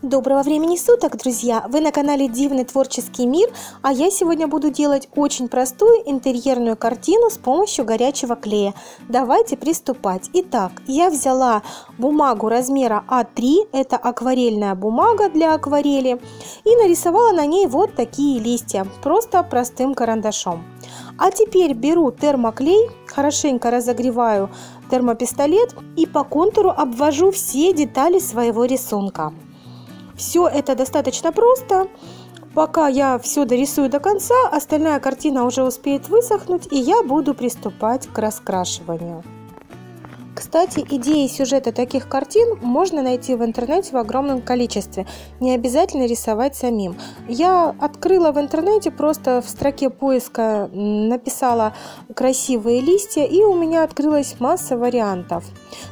Доброго времени суток, друзья! Вы на канале Дивный творческий мир, а я сегодня буду делать очень простую интерьерную картину с помощью горячего клея. Давайте приступать. Итак, я взяла бумагу размера А3, это акварельная бумага для акварели, и нарисовала на ней вот такие листья, просто простым карандашом. А теперь беру термоклей, хорошенько разогреваю термопистолет и по контуру обвожу все детали своего рисунка. Все это достаточно просто. Пока я все дорисую до конца, остальная картина уже успеет высохнуть, и я буду приступать к раскрашиванию. Кстати, идеи сюжета таких картин можно найти в интернете в огромном количестве. Не обязательно рисовать самим. Я открыла в интернете, просто в строке поиска написала красивые листья, и у меня открылась масса вариантов.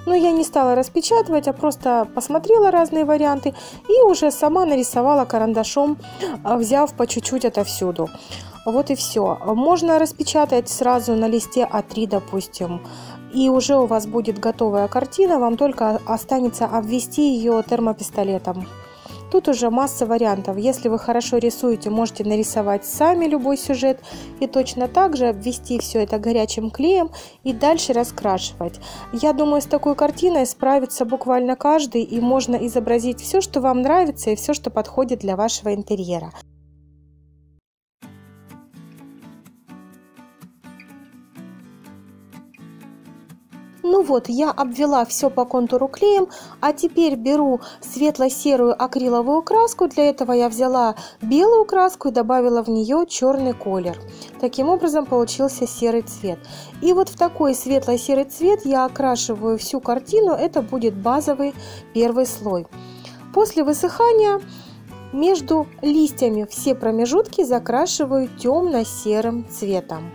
Но я не стала распечатывать, а просто посмотрела разные варианты и уже сама нарисовала карандашом, взяв по чуть-чуть отовсюду. Вот и все. Можно распечатать сразу на листе А3, допустим, и уже у вас будет готовая картина, вам только останется обвести ее термопистолетом. Тут уже масса вариантов. Если вы хорошо рисуете, можете нарисовать сами любой сюжет и точно так же обвести все это горячим клеем и дальше раскрашивать. Я думаю, с такой картиной справится буквально каждый, и можно изобразить все, что вам нравится, и все, что подходит для вашего интерьера. Ну вот, я обвела все по контуру клеем, а теперь беру светло-серую акриловую краску. Для этого я взяла белую краску и добавила в нее черный колер. Таким образом получился серый цвет. И вот в такой светло-серый цвет я окрашиваю всю картину. Это будет базовый первый слой. После высыхания между листьями все промежутки закрашиваю темно-серым цветом.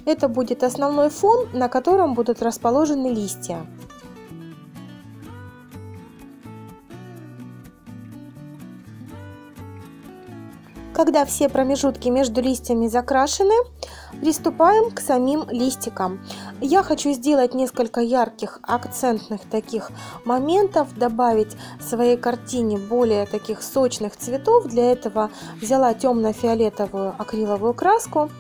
Это будет основной фон, на котором будут расположены листья. Когда все промежутки между листьями закрашены, приступаем к самим листикам. Я хочу сделать несколько ярких акцентных таких моментов, добавить своей картине более таких сочных цветов. Для этого взяла темно-фиолетовую акриловую краску.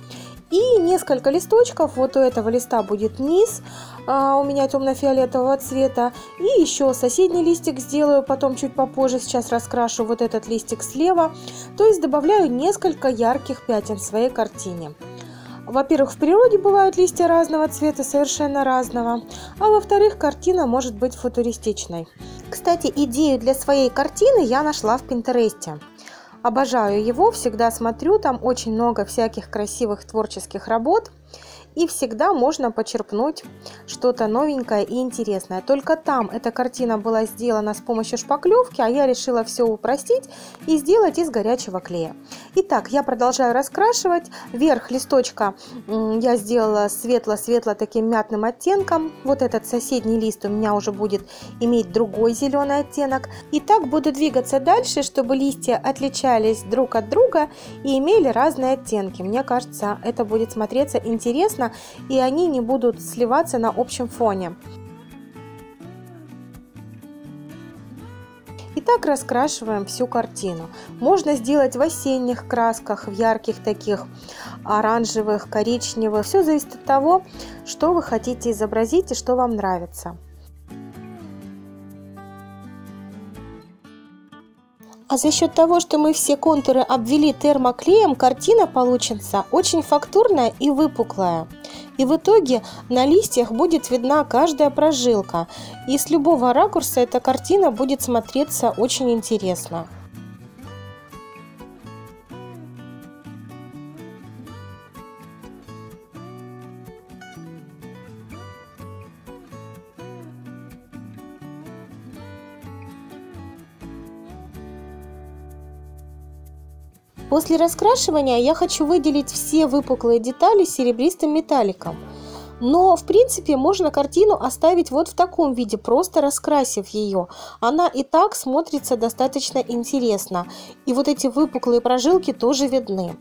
И несколько листочков, вот у этого листа будет низ у меня темно-фиолетового цвета. И еще соседний листик сделаю потом чуть попозже, сейчас раскрашу вот этот листик слева. То есть добавляю несколько ярких пятен в своей картине. Во-первых, в природе бывают листья разного цвета, совершенно разного. А во-вторых, картина может быть футуристичной. Кстати, идею для своей картины я нашла в Пинтересте. Обожаю его, всегда смотрю, там очень много всяких красивых творческих работ. И всегда можно почерпнуть что-то новенькое и интересное. Только там эта картина была сделана с помощью шпаклевки, а я решила все упростить и сделать из горячего клея. Итак, я продолжаю раскрашивать. Верх листочка я сделала светло-светло таким мятным оттенком. Вот этот соседний лист у меня уже будет иметь другой зеленый оттенок. И так буду двигаться дальше, чтобы листья отличались друг от друга и имели разные оттенки. Мне кажется, это будет смотреться интересно, и они не будут сливаться на общем фоне. Итак, раскрашиваем всю картину. Можно сделать в осенних красках, в ярких таких, оранжевых, коричневых. Все зависит от того, что вы хотите изобразить и что вам нравится. А за счет того, что мы все контуры обвели термоклеем, картина получится очень фактурная и выпуклая. И в итоге на листьях будет видна каждая прожилка. И с любого ракурса эта картина будет смотреться очень интересно. После раскрашивания я хочу выделить все выпуклые детали серебристым металликом. Но в принципе можно картину оставить вот в таком виде, просто раскрасив ее. Она и так смотрится достаточно интересно. И вот эти выпуклые прожилки тоже видны.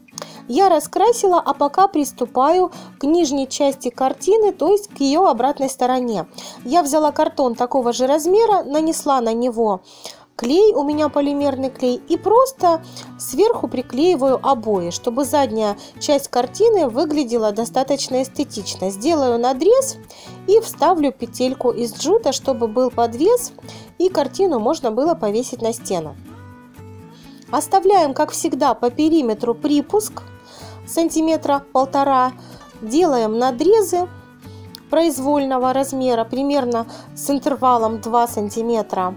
Я раскрасила, а пока приступаю к нижней части картины, то есть к ее обратной стороне. Я взяла картон такого же размера, нанесла на него клей, у меня полимерный клей, и просто сверху приклеиваю обои, чтобы задняя часть картины выглядела достаточно эстетично. Сделаю надрез и вставлю петельку из джута, чтобы был подвес и картину можно было повесить на стену. Оставляем, как всегда, по периметру припуск сантиметра 1,5. Делаем надрезы произвольного размера, примерно с интервалом 2 сантиметра.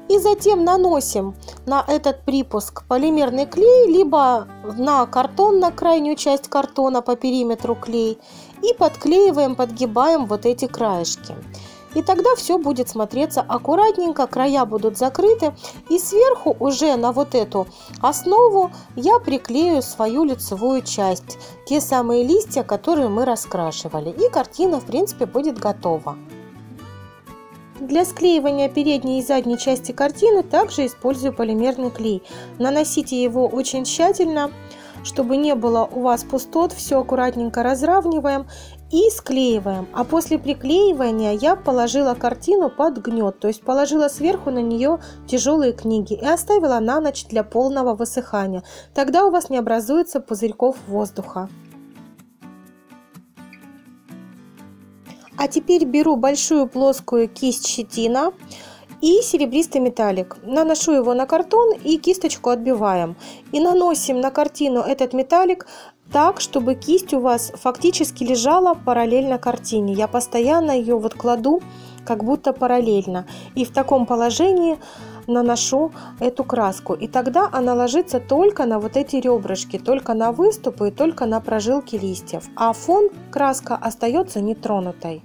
И затем наносим на этот припуск полимерный клей, либо на картон, на крайнюю часть картона по периметру клей. И подклеиваем, подгибаем вот эти краешки. И тогда все будет смотреться аккуратненько, края будут закрыты. И сверху уже на вот эту основу я приклею свою лицевую часть. Те самые листья, которые мы раскрашивали. И картина, в принципе, будет готова. Для склеивания передней и задней части картины также использую полимерный клей. Наносите его очень тщательно, чтобы не было у вас пустот. Все аккуратненько разравниваем и склеиваем. А после приклеивания я положила картину под гнет, то есть положила сверху на нее тяжелые книги и оставила на ночь для полного высыхания. Тогда у вас не образуется пузырьков воздуха. А теперь беру большую плоскую кисть щетина и серебристый металлик. Наношу его на картон и кисточку отбиваем. И наносим на картину этот металлик так, чтобы кисть у вас фактически лежала параллельно картине. Я постоянно ее вот кладу как будто параллельно. И в таком положении наношу эту краску. И тогда она ложится только на вот эти ребрышки, только на выступы и только на прожилки листьев. А фон, краска остается нетронутой.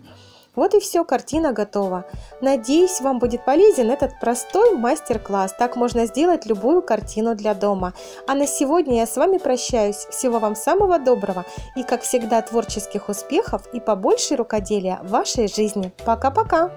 Вот и все, картина готова. Надеюсь, вам будет полезен этот простой мастер-класс. Так можно сделать любую картину для дома. А на сегодня я с вами прощаюсь. Всего вам самого доброго и, как всегда, творческих успехов и побольше рукоделия в вашей жизни. Пока-пока!